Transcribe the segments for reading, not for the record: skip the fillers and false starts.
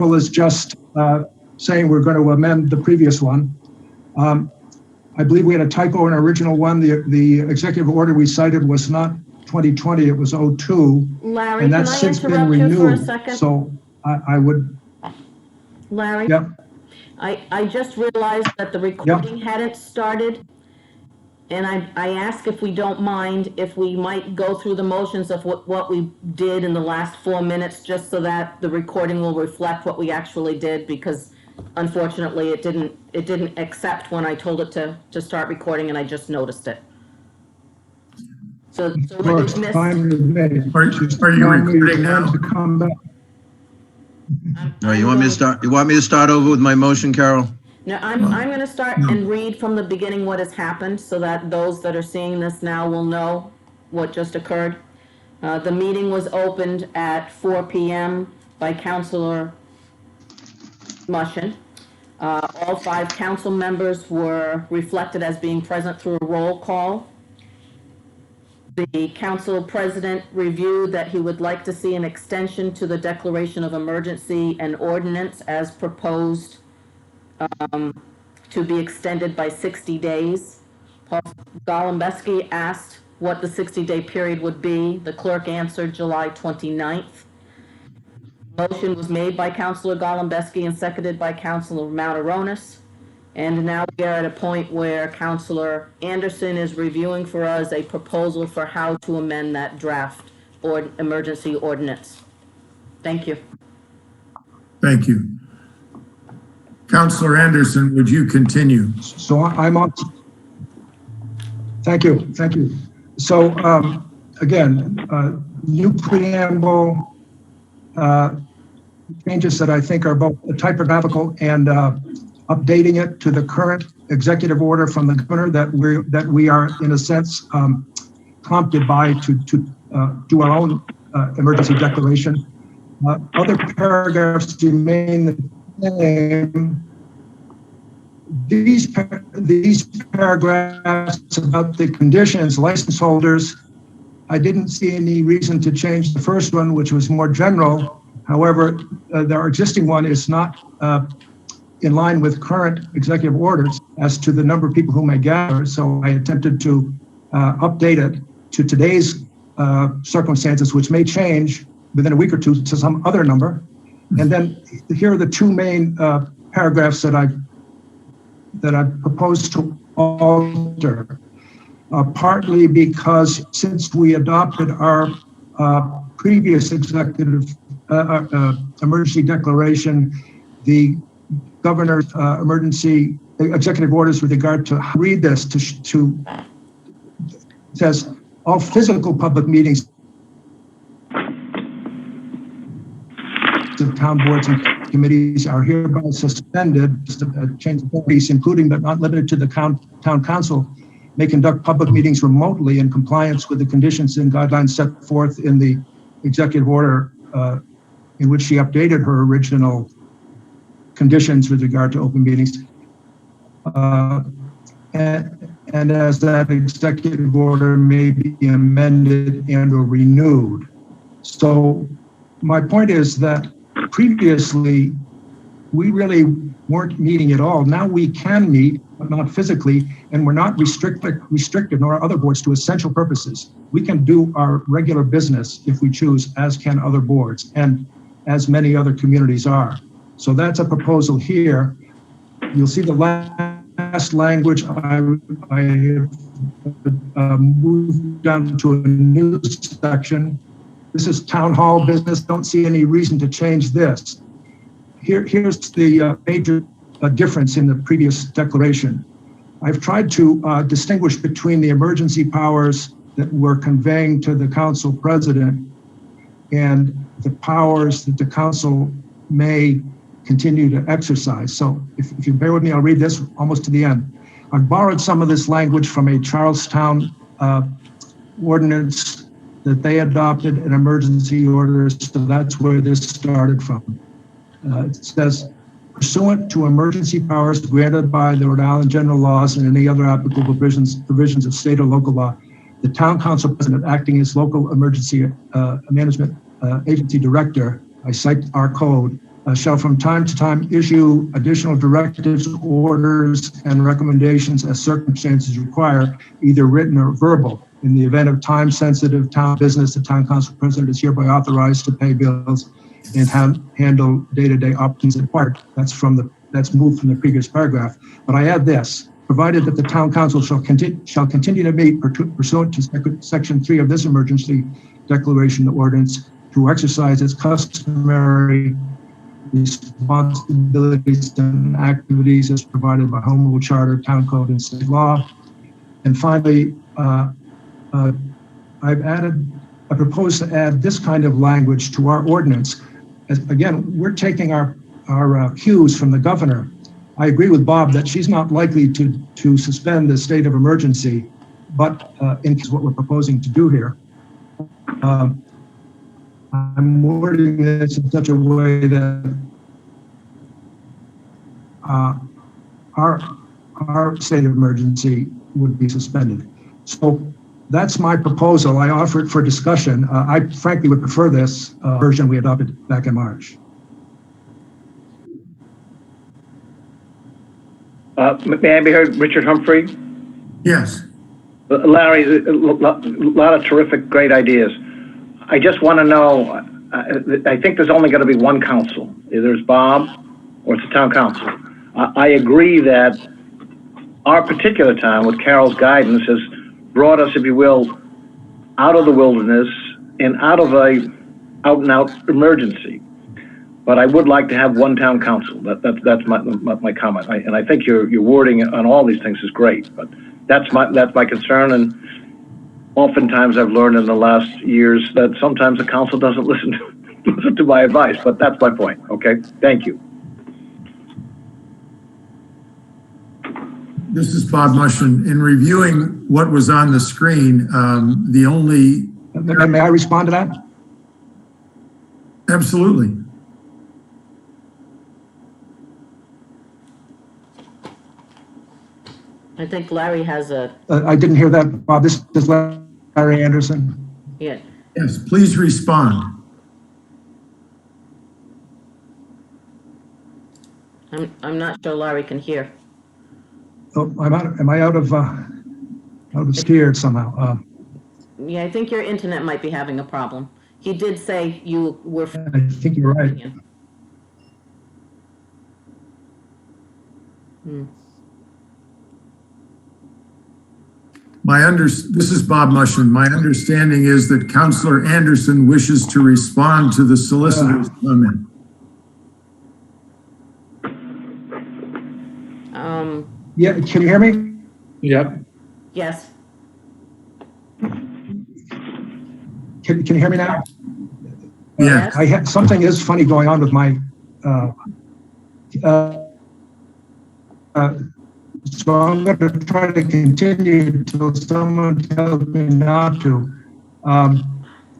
is just saying we're going to amend the previous one. I believe we had a typo in our original one. The executive order we cited was not 2020, it was 02. Larry, and can that's I since been interrupt you for a renewed. second? So I would, Larry? yep. I just realized that the recording hadn't started. And I ask if we don't mind if we might go through the motions of what we did in the last 4 minutes, just so that the recording will reflect what we actually did, because unfortunately it didn't accept when I told it to start recording, and I just noticed it. So what is missed? Are you recording now? No, you want me to start? You want me to start over with my motion, Carol? No, I'm going to start and read from the beginning what has happened, so that those that are seeing this now will know what just occurred. The meeting was opened at 4 p.m. by Councilor Mushin. All 5 council members were reflected as being present through a roll call. The council president reviewed that he would like to see an extension to the declaration of emergency and ordinance as proposed to be extended by 60 days. Paul Golembeski asked what the 60-day period would be. The clerk answered July 29th. Motion was made by Councilor Golembeski and seconded by Councilor Mataronis. And now we are at a point where Councilor Anderson is reviewing for us a proposal for how to amend that draft or emergency ordinance. Thank you. Thank you. Councilor Anderson, would you continue? So I'm on. Thank you. So again, new preamble changes that I think are both typographical and updating it to the current executive order from the governor that we are in a sense prompted by to do our own emergency declaration. Other paragraphs remain the same. These paragraphs about the conditions, license holders, I didn't see any reason to change the first one, which was more general. However, our existing one is not in line with current executive orders as to the number of people who may gather. So I attempted to update it to today's circumstances, which may change within a week or two to some other number. And then here are the 2 main paragraphs that I proposed to alter, partly because since we adopted our previous executive emergency declaration, the governor's emergency executive orders with regard to read this to says all physical public meetings of town boards and committees are hereby suspended. Change of police, including but not limited to the town council, may conduct public meetings remotely in compliance with the conditions and guidelines set forth in the executive order in which she updated her original conditions with regard to open meetings. And as that executive order may be amended and or renewed. So my point is that previously, we really weren't meeting at all. Now we can meet, but not physically, and we're not restricted, nor are other boards, to essential purposes. We can do our regular business if we choose, as can other boards, and as many other communities are. So that's a proposal here. You'll see the last language I moved down to a new section. This is town hall business. Don't see any reason to change this. Here's the major difference in the previous declaration. I've tried to distinguish between the emergency powers that we're conveying to the council president and the powers that the council may continue to exercise. So if you bear with me, I'll read this almost to the end. I've borrowed some of this language from a Charlestown ordinance that they adopted an emergency order, so that's where this started from. It says, pursuant to emergency powers granted by the Rhode Island general laws and any other applicable provisions of state or local law, the town council president acting as local emergency management agency director, I cite our code, shall from time to time issue additional directives, orders, and recommendations as circumstances require, either written or verbal. In the event of time-sensitive town business, the town council president is hereby authorized to pay bills and handle day-to-day operations required. That's moved from the previous paragraph. But I add this: provided that the town council shall continue to meet pursuant to section 3 of this emergency declaration ordinance to exercise its customary responsibilities and activities as provided by home rule charter, town code, and state law. And finally, I propose to add this kind of language to our ordinance. Again, we're taking our cues from the governor. I agree with Bob that she's not likely to suspend the state of emergency, but in what we're proposing to do here. I'm wording this in such a way that our state of emergency would be suspended. So that's my proposal. I offer it for discussion. I frankly would prefer this version we adopted back in March. May I be heard? Richard Humphrey? Yes. Larry, a lot of terrific, great ideas. I just want to know, I think there's only going to be one council. Either it's Bob or it's the town council. I agree that our particular town, with Carol's guidance, has brought us, if you will, out of the wilderness and out of a out-and-out emergency. But I would like to have one town council. That's my comment. And I think your wording on all these things is great. But that's my concern. And oftentimes I've learned in the last years that sometimes the council doesn't listen to my advice. But that's my point. Okay. Thank you. This is Bob Mushin. In reviewing what was on the screen, the only... May I respond to that? Absolutely. I think Larry has a, I didn't hear that, Bob. This is Larry Anderson. yeah. Yes, please respond. I'm not sure Larry can hear. Oh, am I out of steer somehow? Yeah, I think your internet might be having a problem. He did say you were. I think you're right. This is Bob Mushin. My understanding is that Councillor Anderson wishes to respond to the solicitor's comment. Yeah, can you hear me? Yep. Yes. Can you hear me now? Yeah. Something is funny going on with my. So I'm going to try to continue until someone tells me not to.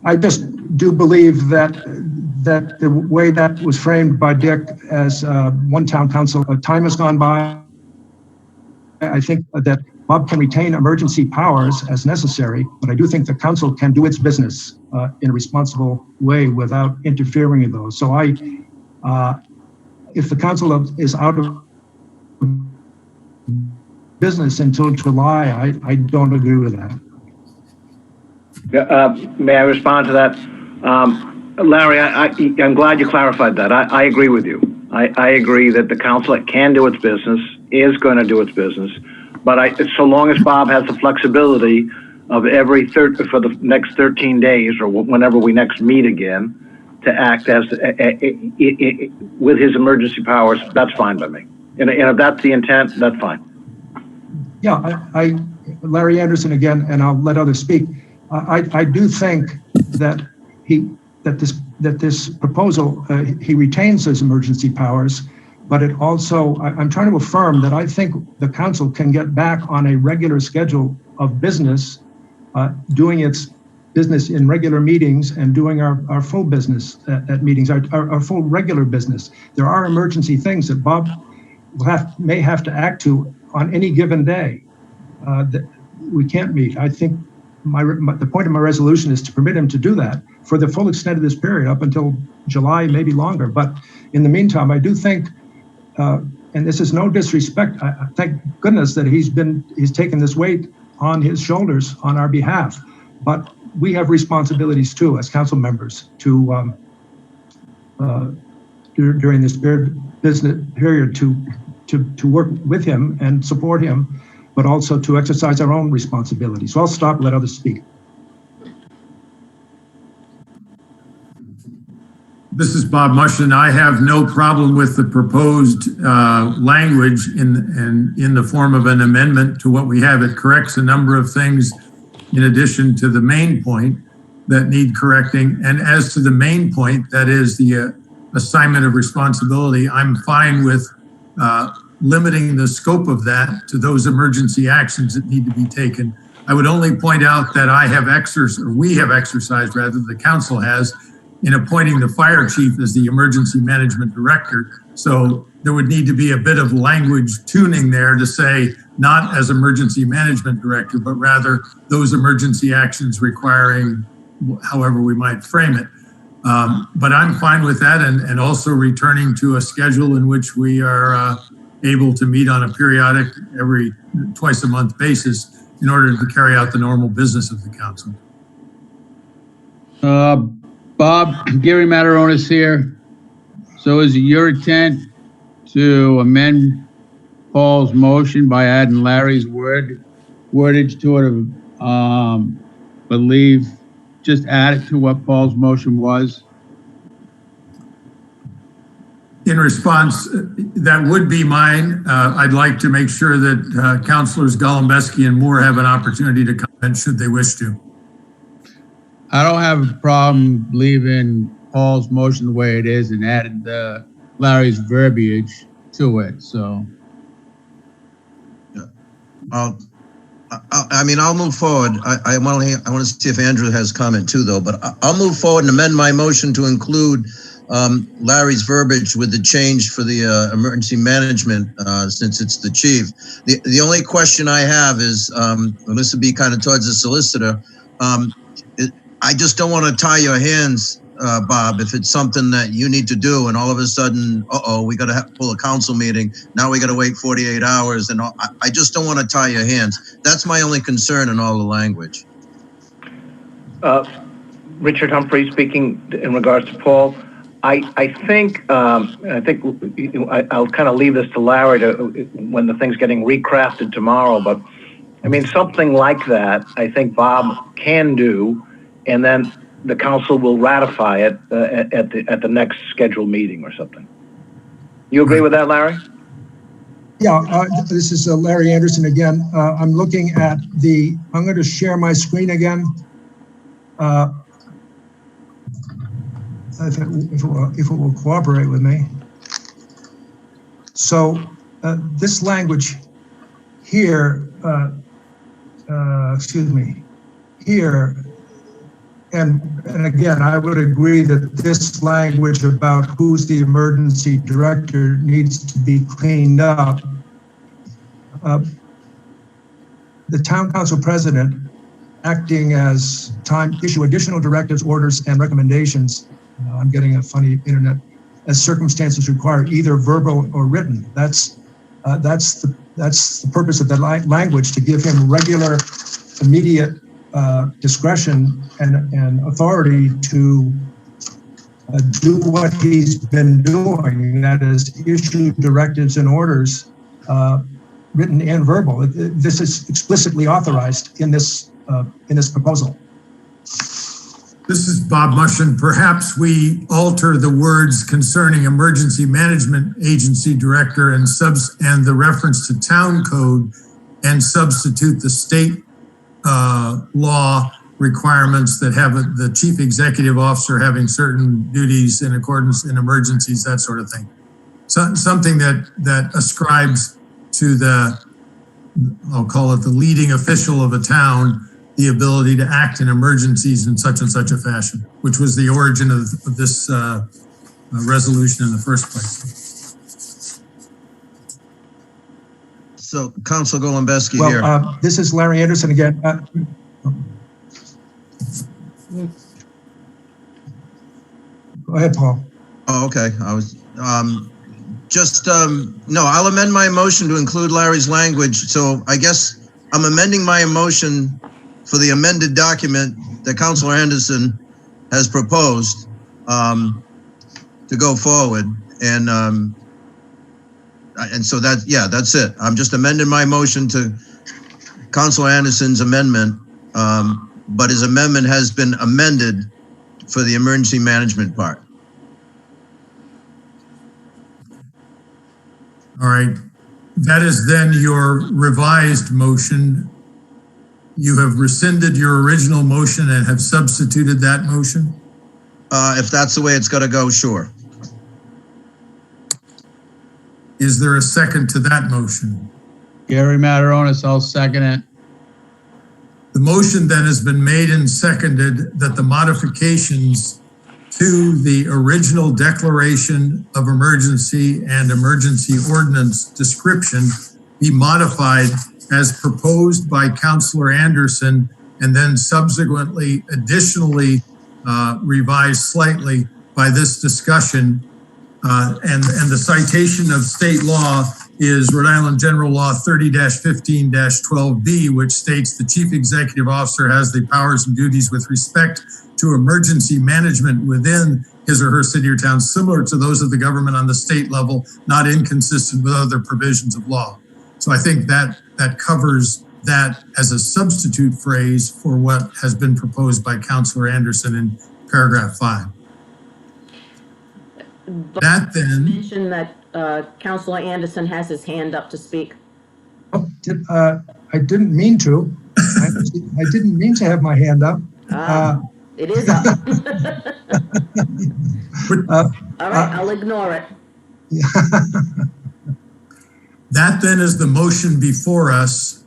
I just do believe that the way that was framed by Dick as one town council, time has gone by. I think that Bob can retain emergency powers as necessary, but I do think the council can do its business in a responsible way without interfering in those. So if the council is out of business until July, I don't agree with that. May I respond to that? Larry, I'm glad you clarified that. I agree with you. I agree that the council can do its business, is going to do its business, but so long as Bob has the flexibility of for the next 13 days or whenever we next meet again, to act as with his emergency powers, that's fine by me. And if that's the intent, that's fine. Yeah, Larry Anderson again, and I'll let others speak. I do think that this proposal, he retains his emergency powers, but it also, I'm trying to affirm that I think the council can get back on a regular schedule of business, doing its business in regular meetings and doing our full business at meetings, our full regular business. There are emergency things that Bob may have to act to on any given day that we can't meet. I think the point of my resolution is to permit him to do that for the full extent of this period, up until July, maybe longer. But in the meantime, I do think, and this is no disrespect, I thank goodness that he's taken this weight on his shoulders on our behalf. But we have responsibilities too, as council members, to during this business period to work with him and support him, but also to exercise our own responsibilities. So I'll stop and let others speak. This is Bob Mushland. I have no problem with the proposed language in the form of an amendment to what we have. It corrects a number of things in addition to the main point that need correcting. And as to the main point, that is the assignment of responsibility, I'm fine with limiting the scope of that to those emergency actions that need to be taken. I would only point out that we have exercised, rather, the council has, in appointing the fire chief as the emergency management director. So there would need to be a bit of language tuning there to say, not as emergency management director, but rather those emergency actions requiring, however we might frame it. But I'm fine with that, and also returning to a schedule in which we are able to meet on a periodic, every twice a month basis in order to carry out the normal business of the council. Bob, Gary Mataronis here. So is it your intent to amend Paul's motion by adding Larry's wordage to it? Believe, just add it to what Paul's motion was? In response, that would be mine. I'd like to make sure that Councilors Golembeski and Moore have an opportunity to comment should they wish to. I don't have a problem leaving Paul's motion the way it is and adding Larry's verbiage to it, so. I'll move forward. I want to see if Andrew has comment too, though, but I'll move forward and amend my motion to include Larry's verbiage with the change for the emergency management, since it's the chief. The only question I have is, and this would be kind of towards the solicitor, I just don't want to tie your hands, Bob, if it's something that you need to do and all of a sudden, we got to pull a council meeting. Now we got to wait 48 hours. And I just don't want to tie your hands. That's my only concern in all the language. Richard Humphrey speaking in regards to Paul. I think I'll kind of leave this to Larry when the thing's getting recrafted tomorrow. But I mean, something like that, I think Bob can do, and then the council will ratify it at the next scheduled meeting or something. You agree with that, Larry? Yeah, this is Larry Anderson again. I'm looking at I'm going to share my screen again. If it will cooperate with me. So this language here, here, and again, I would agree that this language about who's the emergency director needs to be cleaned up. The town council president, acting as issue additional directives, orders, and recommendations. I'm getting a funny internet. As circumstances require, either verbal or written. That's the purpose of that language, to give him regular, immediate discretion and authority to do what he's been doing. That is, issue directives and orders, written and verbal. This is explicitly authorized in this proposal. This is Bob Mushland. Perhaps we alter the words concerning emergency management agency director and the reference to town code, and substitute the state law requirements that have the chief executive officer having certain duties in accordance in emergencies, that sort of thing. So, something that ascribes to I'll call it the leading official of a town, the ability to act in emergencies in such and such a fashion, which was the origin of this resolution in the first place. So, Councilor Golembeski here. Well, this is Larry Anderson again. Go ahead, Paul. Oh, okay. I was, no, I'll amend my motion to include Larry's language. So I guess I'm amending my motion for the amended document that Councilor Anderson has proposed, to go forward. And so that, yeah, that's it. I'm just amending my motion to Councilor Anderson's amendment. But his amendment has been amended for the emergency management part. All right. That is then your revised motion. You have rescinded your original motion and have substituted that motion? If that's the way it's got to go, sure. Is there a second to that motion? Gary Mataronis, I'll second it. The motion then has been made and seconded that the modifications to the original declaration of emergency and emergency ordinance description be modified as proposed by Councilor Anderson and then subsequently additionally revised slightly by this discussion. And the citation of state law is Rhode Island General Law 30-15-12B, which states the chief executive officer has the powers and duties with respect to emergency management within his or her city or town, similar to those of the government on the state level, not inconsistent with other provisions of law. So I think that covers that as a substitute phrase for what has been proposed by Councilor Anderson in paragraph 5. That then, Mention that Councilor Anderson has his hand up to speak. Oh, I didn't mean to. I didn't mean to have my hand up. It is up. All right, I'll ignore it. that then is the motion before us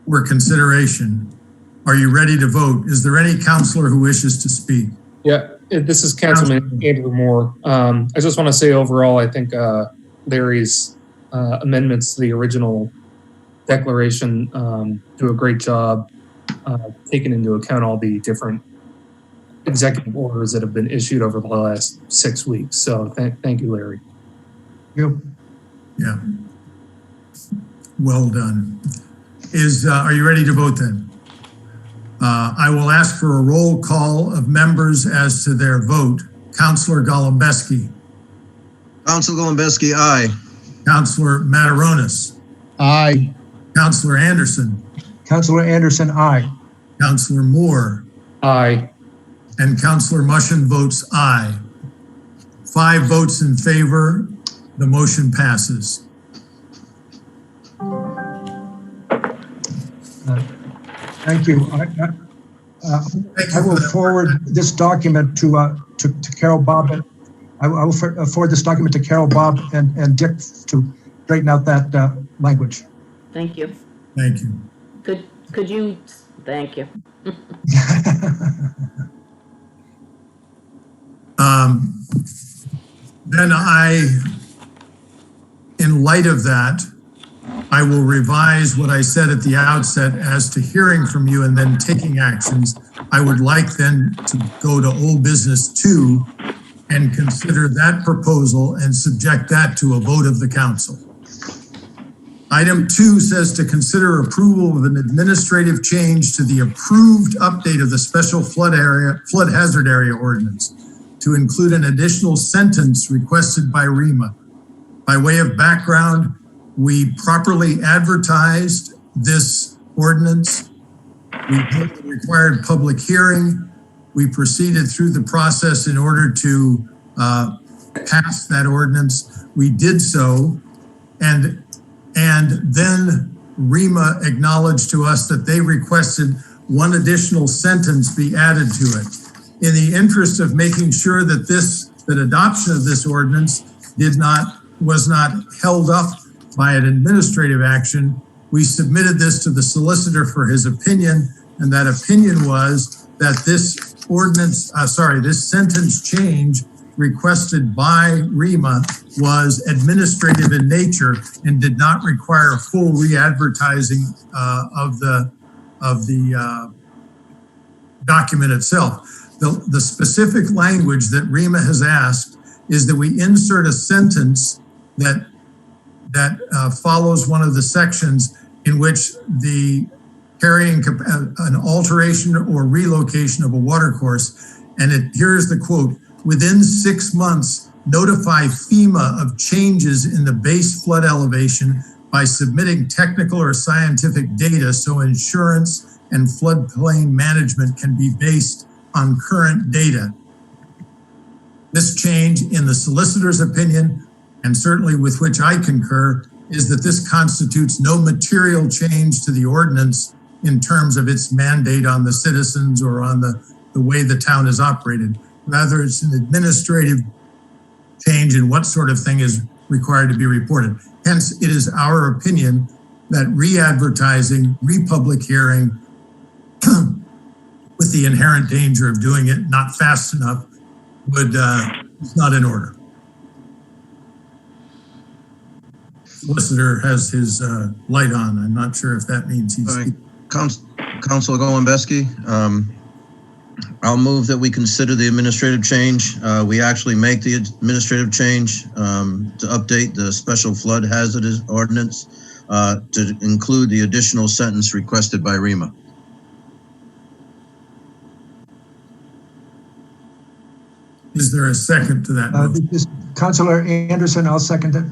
for consideration. Are you ready to vote? Is there any counselor who wishes to speak? Yeah, this is Councilman Andrew Moore. I just want to say overall, I think Larry's amendments to the original declaration do a great job taking into account all the different executive orders that have been issued over the last 6 weeks. So thank you, Larry. Yep. Yeah. Well done. Are you ready to vote then? I will ask for a roll call of members as to their vote. Councilor Golembeski. Councilor Golembeski, aye. Councilor Mataronis. Aye. Councilor Anderson. Councilor Anderson, aye. Councilor Moore. Aye. And Councilor Mushin votes aye. 5 votes in favor. The motion passes. Thank you. I will forward this document to Carol Bob. I will forward this document to Carol Bob and Dick to straighten out that language. Thank you. Thank you. Could you, thank you. Then in light of that, I will revise what I said at the outset as to hearing from you and then taking actions. I would like then to go to old business 2 and consider that proposal and subject that to a vote of the council. Item 2 says to consider approval of an administrative change to the approved update of the special flood hazard area ordinance to include an additional sentence requested by REMA. By way of background, we properly advertised this ordinance. We held the required public hearing. We proceeded through the process in order to pass that ordinance. We did so, and then REMA acknowledged to us that they requested one additional sentence be added to it. In the interest of making sure that adoption of this ordinance was not held up by an administrative action, we submitted this to the solicitor for his opinion, and that opinion was that this sentence change requested by REMA was administrative in nature and did not require full re-advertising of the document itself. The specific language that Rima has asked is that we insert a sentence that follows one of the sections in which the carrying an alteration or relocation of a watercourse. And here's the quote: within 6 months, notify FEMA of changes in the base flood elevation by submitting technical or scientific data so insurance and floodplain management can be based on current data. This change, in the solicitor's opinion, and certainly with which I concur, is that this constitutes no material change to the ordinance in terms of its mandate on the citizens or on the way the town is operated. Rather, it's an administrative change in what sort of thing is required to be reported. Hence, it is our opinion that re-advertising, republic hearing, with the inherent danger of doing it not fast enough, is not in order. Solicitor has his light on. I'm not sure if that means he's... All right. Councilor Golembeski, I'll move that we consider the administrative change. We actually make the administrative change to update the special flood hazard ordinance to include the additional sentence requested by Rima. Is there a second to that motion? This is Councilor Anderson, I'll second it.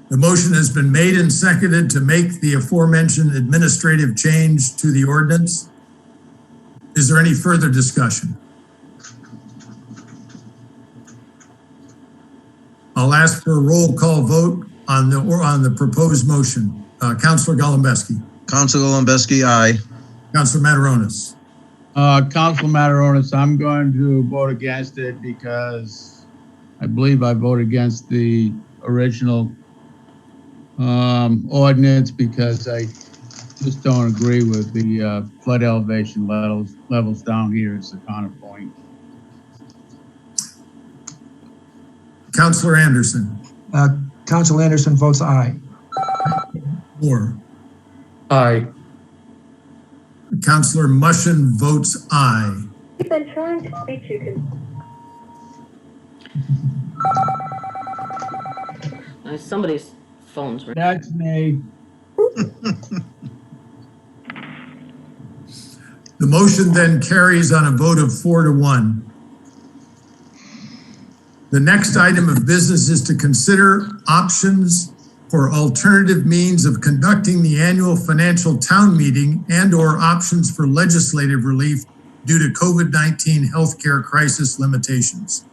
The motion has been made and seconded to make the aforementioned administrative change to the ordinance. Is there any further discussion? I'll ask for a roll call vote on the proposed motion. Councilor Golembeski. Councilor Golembeski, aye. Councilor Mataronis. Councilor Mataronis, I'm going to vote against it because I believe I voted against the original ordinance because I just don't agree with the flood elevation levels down here at Secana Point. Councilor Anderson. Councilor Anderson votes aye. Moore. Aye. Councilor Mushin votes aye. We've been trying to reach you. Somebody's phone's ringing. That's me. The motion then carries on a vote of 4-1. The next item of business is to consider options for alternative means of conducting the annual financial town meeting and/or options for legislative relief due to COVID-19 healthcare crisis limitations.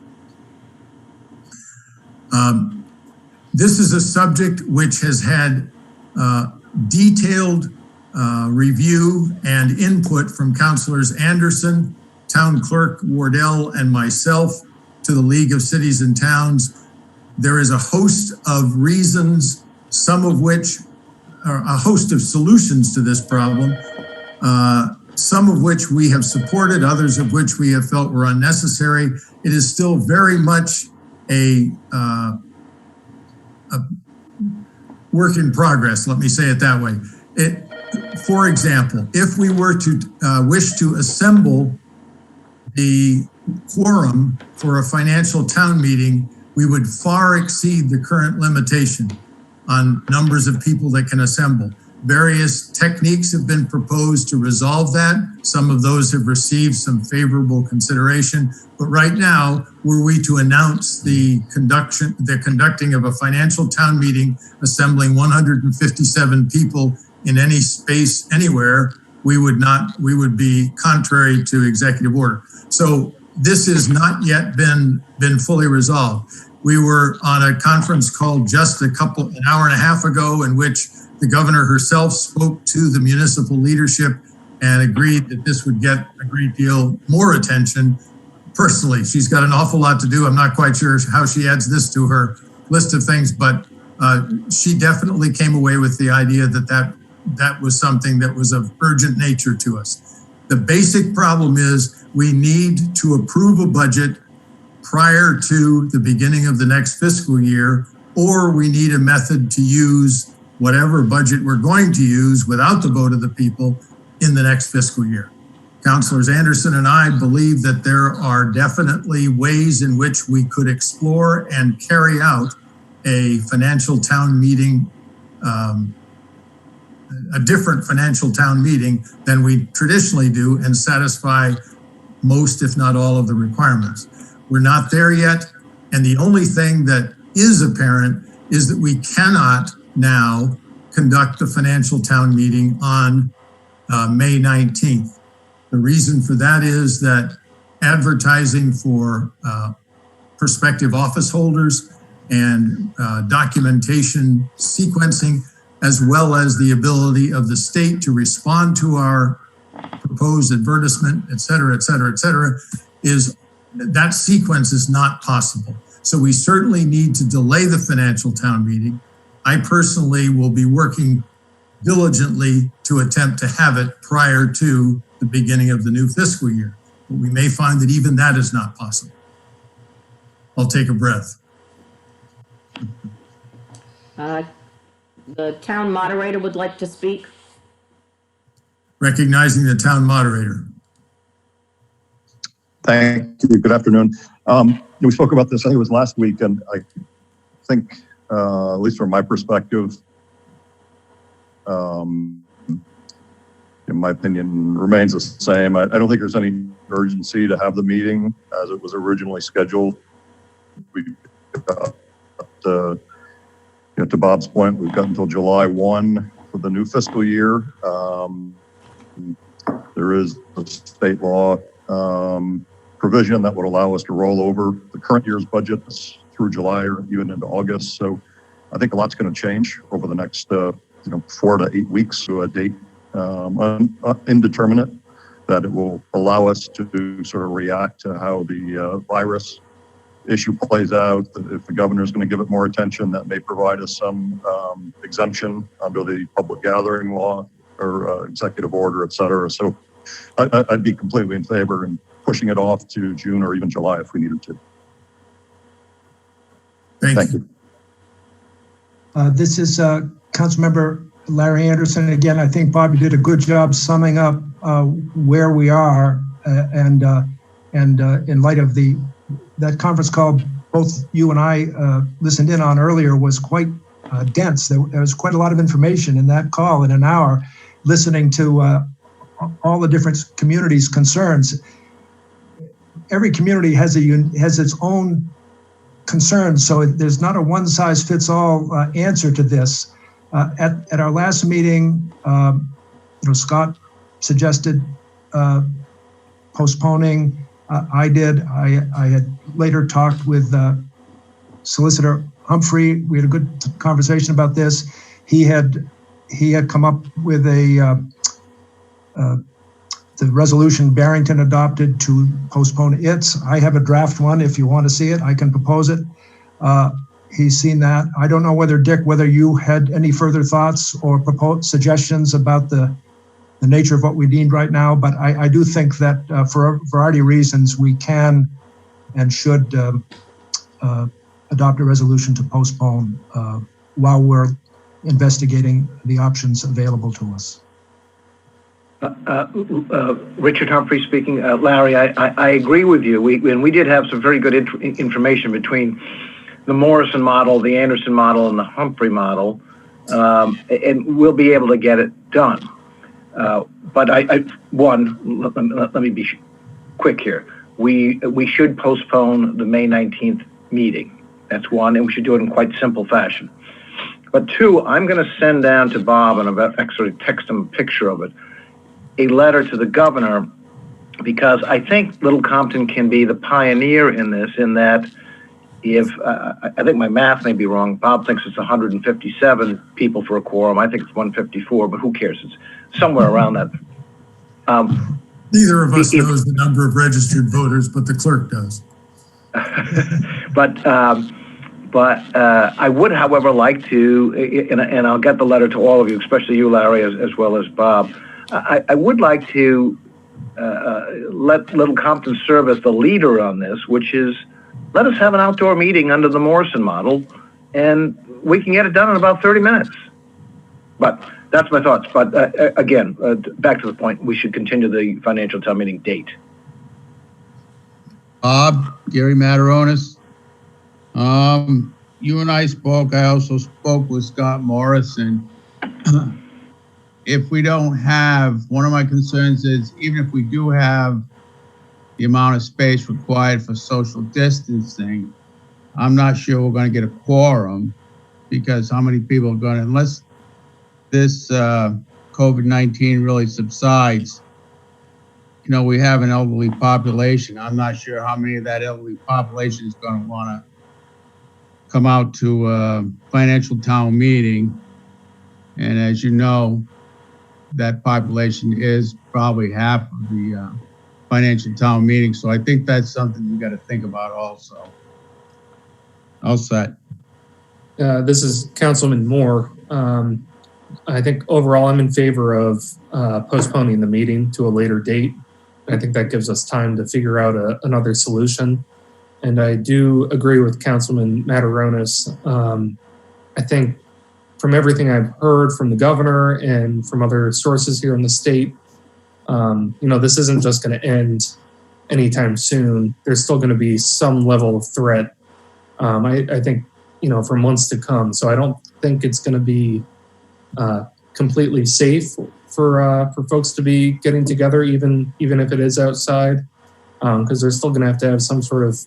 This is a subject which has had detailed review and input from Councilors Anderson, Town Clerk Wardell, and myself to the League of Cities and Towns. There is a host of reasons, some of which are a host of solutions to this problem, some of which we have supported, others of which we have felt were unnecessary. It is still very much a work in progress, let me say it that way. For example, if we were to wish to assemble the quorum for a financial town meeting, we would far exceed the current limitation on numbers of people that can assemble. Various techniques have been proposed to resolve that. Some of those have received some favorable consideration. But right now, were we to announce the conducting of a financial town meeting, assembling 157 people in any space anywhere, we would be contrary to executive order. So this has not yet been fully resolved. We were on a conference call just an hour and a half ago, in which the governor herself spoke to the municipal leadership and agreed that this would get a great deal more attention. Personally, she's got an awful lot to do. I'm not quite sure how she adds this to her list of things, but she definitely came away with the idea that was something that was of urgent nature to us. The basic problem is we need to approve a budget prior to the beginning of the next fiscal year, or we need a method to use whatever budget we're going to use without the vote of the people in the next fiscal year. Councilors Anderson and I believe that there are definitely ways in which we could explore and carry out a financial town meeting, a different financial town meeting than we traditionally do, and satisfy most, if not all, of the requirements. We're not there yet, and the only thing that is apparent is that we cannot now conduct the financial town meeting on May 19th. The reason for that is that advertising for prospective office holders and documentation sequencing, as well as the ability of the state to respond to our proposed advertisement, et cetera, is that sequence is not possible. So we certainly need to delay the financial town meeting. I personally will be working diligently to attempt to have it prior to the beginning of the new fiscal year. But we may find that even that is not possible. I'll take a breath. The town moderator would like to speak. Recognizing the town moderator. Thank you. Good afternoon. We spoke about this, I think it was last week, and I think, at least from my perspective, in my opinion, remains the same. I don't think there's any urgency to have the meeting as it was originally scheduled. We to Bob's point, we've got until July 1 for the new fiscal year. There is a state law provision that would allow us to roll over the current year's budgets through July or even into August. So I think a lot's going to change over the next 4 to 8 weeks to a date indeterminate, that it will allow us to sort of react to how the virus issue plays out. If the governor is going to give it more attention, that may provide us some exemption under the public gathering law or executive order, et cetera. So I'd be completely in favor in pushing it off to June or even July if we needed to. Thank you. This is Councilmember Larry Anderson. Again, I think Bob, you did a good job summing up where we are, and in light of that conference call both you and I listened in on earlier was quite dense. There was quite a lot of information in that call in an hour, listening to all the different communities' concerns. Every community has its own concerns, so there's not a one-size-fits-all answer to this. At our last meeting, Scott suggested postponing. I did. I had later talked with Solicitor Humphrey. We had a good conversation about this. He had come up with the resolution Barrington adopted to postpone its. I have a draft one. If you want to see it, I can propose it. He's seen that. I don't know whether you had any further thoughts or suggestions about the nature of what we need right now, but I do think that for a variety of reasons, we can and should adopt a resolution to postpone while we're investigating the options available to us. Richard Humphrey speaking. Larry, I agree with you. We did have some very good information between the Morrison model, the Anderson model, and the Humphrey model, and we'll be able to get it done. But let me be quick here. We should postpone the May 19th meeting. That's one, and we should do it in quite simple fashion. But two, I'm going to send down to Bob, and I'll actually text him a picture of it, a letter to the governor, because I think Little Compton can be the pioneer in this, in that if, I think my math may be wrong, Bob thinks it's 157 people for a quorum, I think it's 154, but who cares? It's somewhere around that. Neither of us knows the number of registered voters, but the clerk does. But I would, however, like to, and I'll get the letter to all of you, especially you, Larry, as well as Bob. I would like to let Little Compton serve as the leader on this, which is let us have an outdoor meeting under the Morrison model, and we can get it done in about 30 minutes. But That's my thoughts. But again, back to the point, we should continue the financial town meeting date. Bob, Gary Mataronis. You and I spoke. I also spoke with Scott Morrison. If we don't have, one of my concerns is even if we do have the amount of space required for social distancing, I'm not sure we're going to get a quorum because how many people are going to, unless this COVID-19 really subsides, you know, we have an elderly population. I'm not sure how many of that elderly population is going to want to come out to a financial town meeting. And as you know, that population is probably half of the financial town meeting. So I think that's something we got to think about also. All set. This is Councilman Moore. I think overall I'm in favor of postponing the meeting to a later date. I think that gives us time to figure out another solution. And I do agree with Councilman Mataronis. I think from everything I've heard from the governor and from other sources here in the state, you know, this isn't just going to end anytime soon. There's still going to be some level of threat. I think, you know, for months to come. So I don't think it's going to be completely safe for folks to be getting together, even if it is outside, because they're still going to have some sort of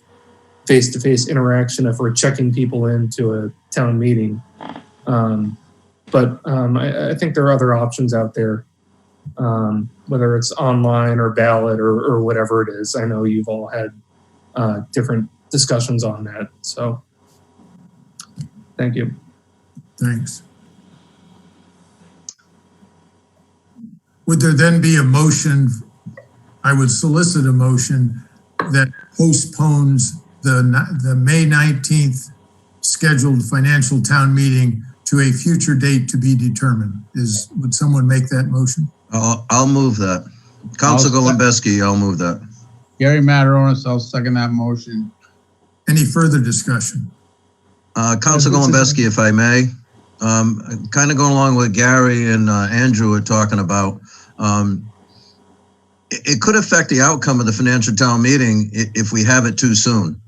face-to-face interaction if we're checking people into a town meeting. But I think there are other options out there, whether it's online or ballot or whatever it is. I know you've all had different discussions on that. So thank you. Thanks. Would there then be a motion? I would solicit a motion that postpones the May 19th scheduled financial town meeting to a future date to be determined. Would someone make that motion? I'll move that. Council Golembeski, I'll move that. Gary Mataronis, I'll second that motion. Any further discussion? Council Golembeski, if I may, kind of going along with Gary and Andrew were talking about, it could affect the outcome of the financial town meeting if we have it too soon.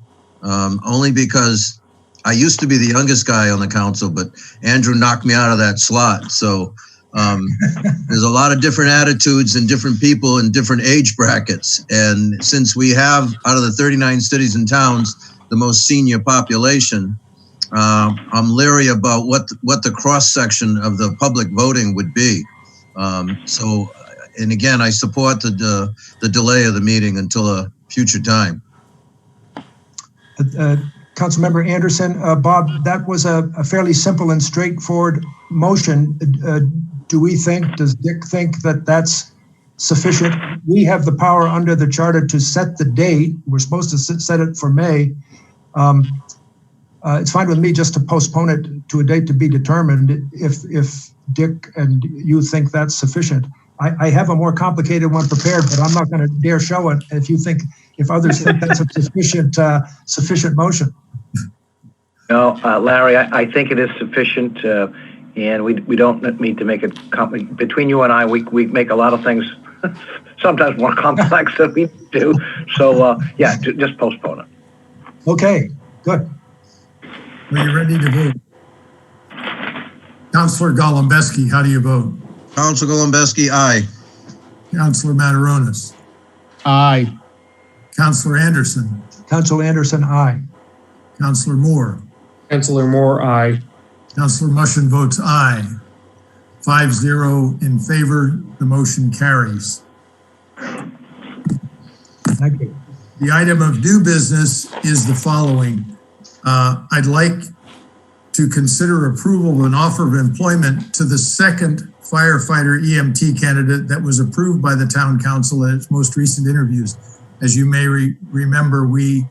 Only because I used to be the youngest guy on the council, but Andrew knocked me out of that slot. So there's a lot of different attitudes and different people in different age brackets. And since we have, out of the 39 cities and towns, the most senior population, I'm leery about what the cross section of the public voting would be. And again, I support the delay of the meeting until a future time. Councilmember Anderson, Bob, that was a fairly simple and straightforward motion. Does Dick think that that's sufficient? We have the power under the charter to set the date. We're supposed to set it for May. It's fine with me just to postpone it to a date to be determined if Dick and you think that's sufficient. I have a more complicated one prepared, but I'm not going to dare show it if others think that's a sufficient motion. No, Larry, I think it is sufficient, and we don't need to make it between you and I. We make a lot of things sometimes more complex than we do. So yeah, just postpone it. Okay, good. Are you ready to vote? Councilor Golembeski, how do you vote? Council Golembeski, aye. Councilor Mataronis. Aye. Councilor Anderson. Councilor Anderson, aye. Councilor Moore. Councilor Moore, aye. Councilor Mushin votes aye. 5-0 in favor. The motion carries. Thank you. The item of new business is the following. I'd like to consider approval of an offer of employment to the second firefighter EMT candidate that was approved by the town council at its most recent interviews. As you may remember, we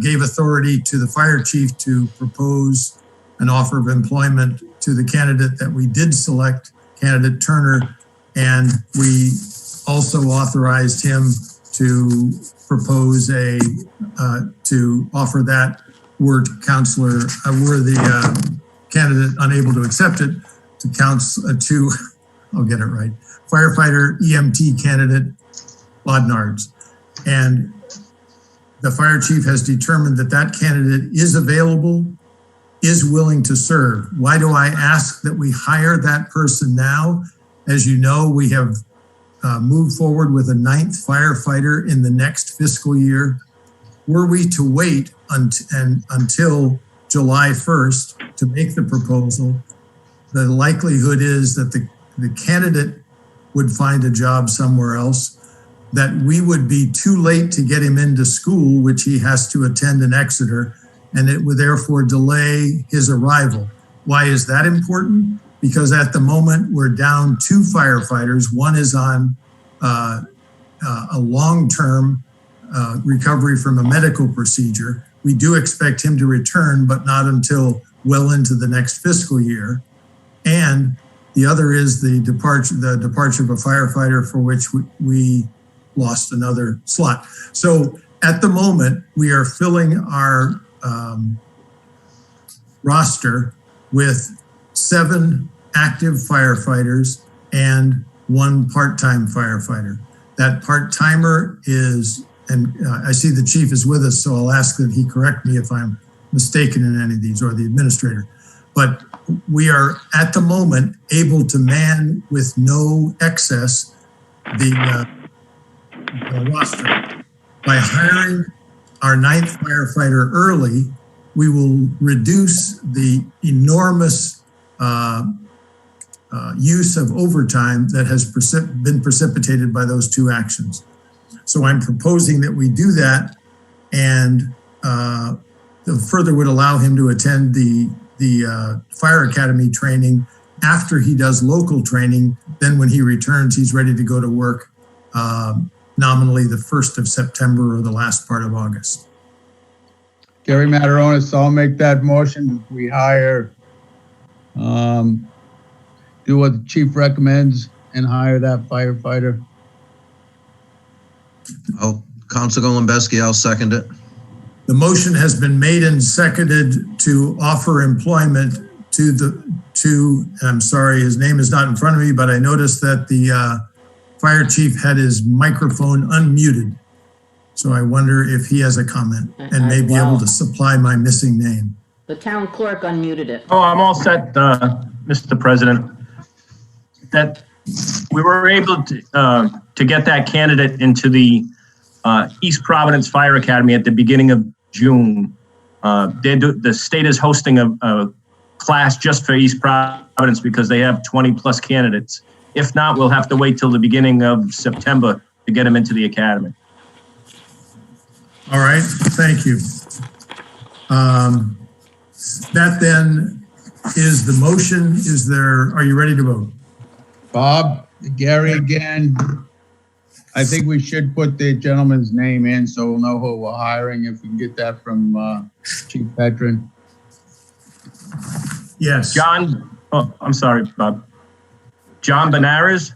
gave authority to the fire chief to propose an offer of employment to the candidate that we did select, candidate Turner, and we also authorized him to propose to offer that were the candidate unable to accept it, I'll get it right, firefighter EMT candidate Bodnards. And the fire chief has determined that that candidate is available, is willing to serve. Why do I ask that we hire that person now? As you know, we have moved forward with a 9th firefighter in the next fiscal year. Were we to wait until July 1st to make the proposal, the likelihood is that the candidate would find a job somewhere else, that we would be too late to get him into school, which he has to attend in Exeter, and it would therefore delay his arrival. Why is that important? Because at the moment, we're down 2 firefighters. One is on a long-term recovery from a medical procedure. We do expect him to return, but not until well into the next fiscal year. And the other is the departure of a firefighter for which we lost another slot. So at the moment, we are filling our roster with 7 active firefighters and 1 part-time firefighter. That part-timer is, and I see the chief is with us, so I'll ask that he correct me if I'm mistaken in any of these, or the administrator. But we are at the moment able to man with no excess the roster. By hiring our 9th firefighter early, we will reduce the enormous use of overtime that has been precipitated by those 2 actions. So I'm proposing that we do that, and further would allow him to attend the fire academy training after he does local training. Then when he returns, he's ready to go to work nominally the 1st of September or the last part of August. Gary Mataronis, I'll make that motion. We hire, do what the chief recommends and hire that firefighter. Council Golembeski, I'll second it. The motion has been made and seconded to offer employment to, I'm sorry, his name is not in front of me, but I noticed that the fire chief had his microphone unmuted. So I wonder if he has a comment and may be able to supply my missing name. The town clerk unmuted it. Oh, I'm all set, Mr. President. That we were able to get that candidate into the East Providence Fire Academy at the beginning of June. The state is hosting a class just for East Providence because they have 20 plus candidates. If not, we'll have to wait till the beginning of September to get them into the academy. All right, thank you. That then is the motion. Are you ready to vote? Bob, Gary again. I think we should put the gentleman's name in so we'll know who we're hiring, if we can get that from Chief Petrin. Yes. John, oh, I'm sorry, Bob. John Benares.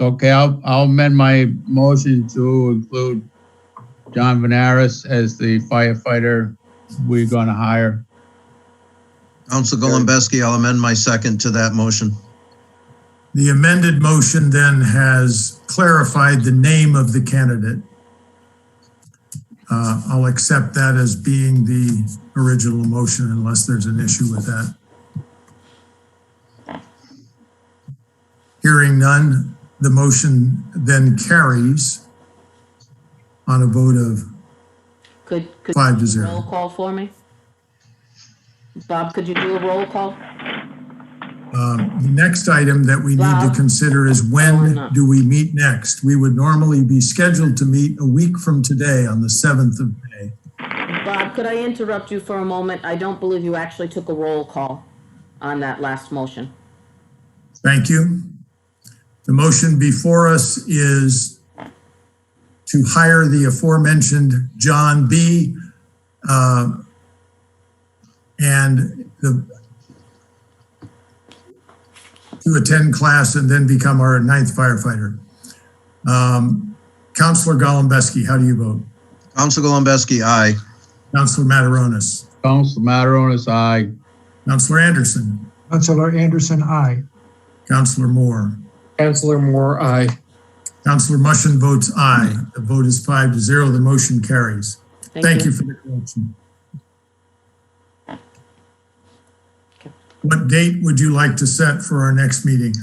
Okay, I'll amend my motion to include John Benares as the firefighter we're going to hire. Council Golembeski, I'll amend my second to that motion. The amended motion then has clarified the name of the candidate. I'll accept that as being the original motion unless there's an issue with that. Hearing none, the motion then carries on a vote of Could 5 to you 0. roll call for me? Bob, could you do a roll call? The next item that we need to Bob? consider is when do we meet next? We would normally be scheduled to meet a week from today on the 7th of May. Bob, could I interrupt you for a moment? I don't believe you actually took a roll call on that last motion. Thank you. The motion before us is to hire the aforementioned John B. and to attend class and then become our 9th firefighter. Councilor Golembeski, how do you vote? Council Golembeski, aye. Councilor Mataronis. Council Mataronis, aye. Counselor Anderson, Councilor Anderson, aye. Counselor Moore, Counselor Moore, aye. Counselor Mushin votes aye. The vote is 5-0. The motion carries. Thank you for the correction. What date would you like to set for our next meeting?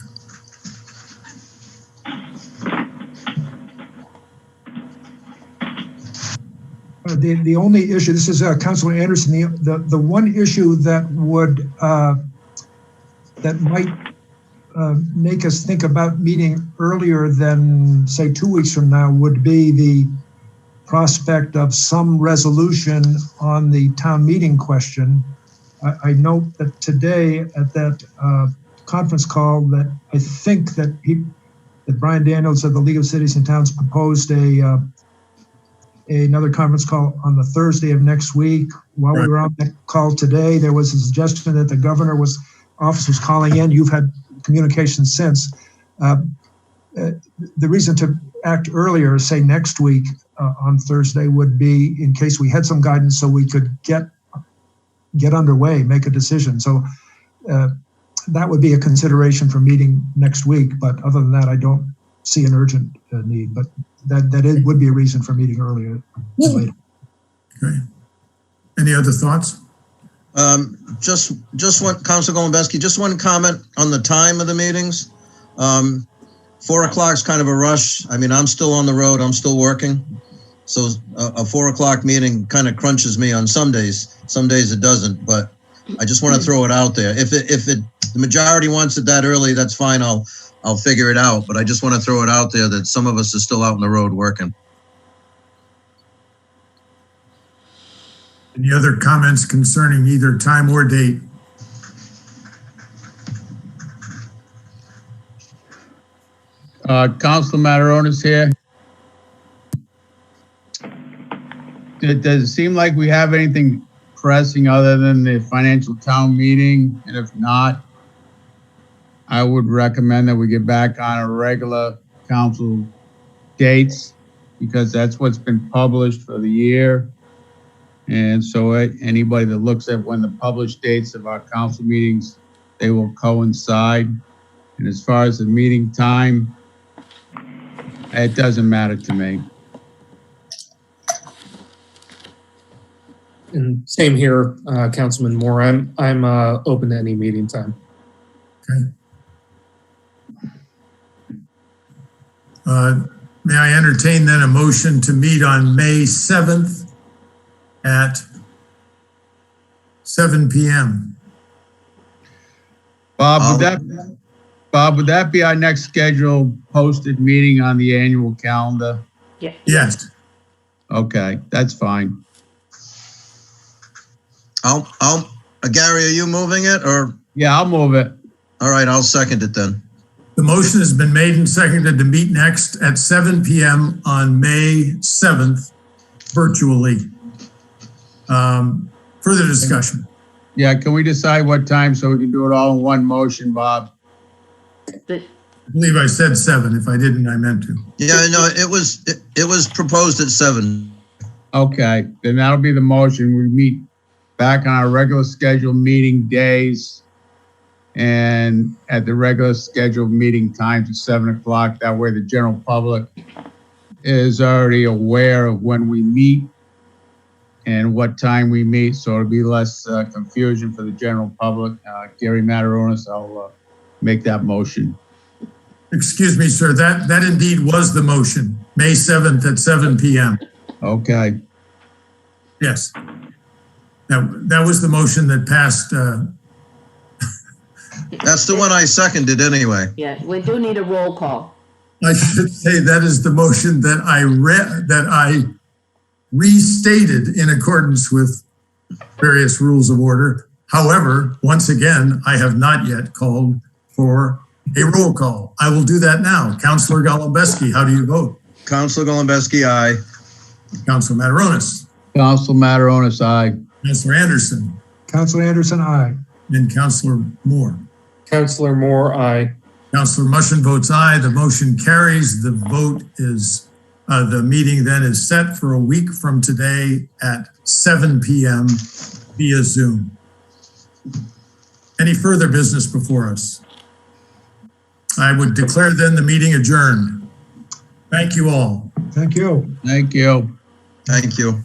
The only issue, this is Councilor Anderson, the one issue that would, that might make us think about meeting earlier than, say, 2 weeks from now would be the prospect of some resolution on the town meeting question. I note that today at that conference call that I think that Brian Daniels of the League of Cities and Towns proposed another conference call on the Thursday of next week. While we were on that call today, there was a suggestion that the governor's office was calling in. You've had communication since. The reason to act earlier, say next week on Thursday, would be in case we had some guidance so we could get underway, make a decision. So that would be a consideration for meeting next week. But other than that, I don't see an urgent need. But that would be a reason for meeting earlier. Later. Okay. Any other thoughts? Just one, Councilor Golembeski, just one comment on the time of the meetings. 4 o'clock is kind of a rush. I mean, I'm still on the road. I'm still working. So a 4 o'clock meeting kind of crunches me on some days. Some days it doesn't, but I just want to throw it out there. If the majority wants it that early, that's fine. I'll figure it out. But I just want to throw it out there that some of us are still out on the road working. Any other comments concerning either time or date? Councilor Mataronis here. Does it seem like we have anything pressing other than the financial town meeting? And if not, I would recommend that we get back on a regular council dates because that's what's been published for the year. And so anybody that looks at when the published dates of our council meetings, they will coincide. And as far as the meeting time, it doesn't matter to me. And same here, Councilman Moore. I'm open to any meeting time. Okay. May I entertain then a motion to meet on May 7th at 7 p.m. Bob, would that be our next scheduled posted meeting on the annual calendar? Yeah. Yes. Okay, that's fine. Gary, are you moving it or? Yeah, I'll move it. All right, I'll second it then. The motion has been made and seconded to meet next at 7 p.m. on May 7th, virtually. Further discussion. Yeah, can we decide what time so we can do it all in one motion, Bob? I believe I said 7. If I didn't, I meant to. Yeah, no, it was proposed at 7. Okay, then that'll be the motion. We meet back on our regular scheduled meeting days and at the regular scheduled meeting times at 7 o'clock. That way the general public is already aware of when we meet and what time we meet, so it'll be less confusion for the general public. Gary Mataronis, I'll make that motion. Excuse me, sir, that indeed was the motion, May 7th at 7 p.m. Okay. Yes. That was the motion that passed. That's the one I seconded anyway. Yeah, we do need a roll call. I should say that is the motion that I restated in accordance with various rules of order. However, once again, I have not yet called for a roll call. I will do that now. Councilor Golembeski, how do you vote? Councilor Golembeski, aye. Councilor Mataronis. Councilor Mataronis, aye. Councilor Anderson. Councilor Anderson, aye. And Councilor Moore. Councilor Moore, aye. Councilor Mushin votes aye. The motion carries. The vote is, the meeting then is set for a week from today at 7 p.m. via Zoom. any further business before us? I would declare then the meeting adjourned. Thank you all. Thank you. Thank you. Thank you.